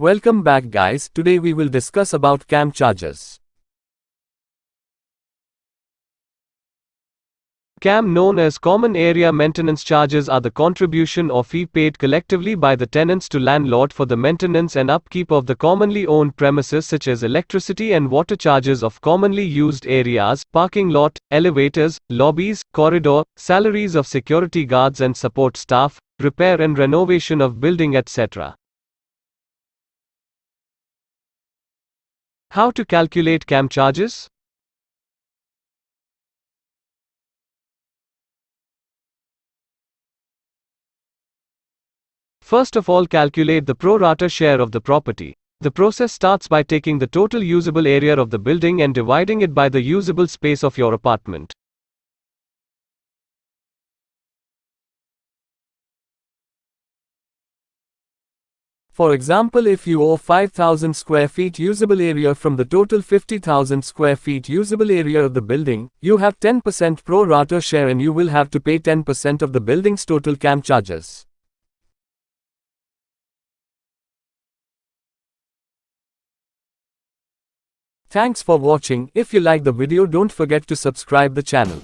Welcome back guys, today we will discuss about CAM charges. CAM, known as Common Area Maintenance Charges, are the contribution or fee paid collectively by the tenants to landlord for the maintenance and upkeep of the commonly owned premises such as electricity and water charges of commonly used areas, parking lot, elevators, lobbies, corridor, salaries of security guards and support staff, repair and renovation of building etc. How to calculate CAM charges? First of all, calculate the pro rata share of the property. The process starts by taking the total usable area of the building and dividing it by the usable space of your apartment. For example, if you owe 5,000 square feet usable area from the total 50,000 square feet usable area of the building, you have 10% pro rata share and you will have to pay 10% of the building's total CAM charges. Thanks for watching. If you like the video, don't forget to subscribe the channel.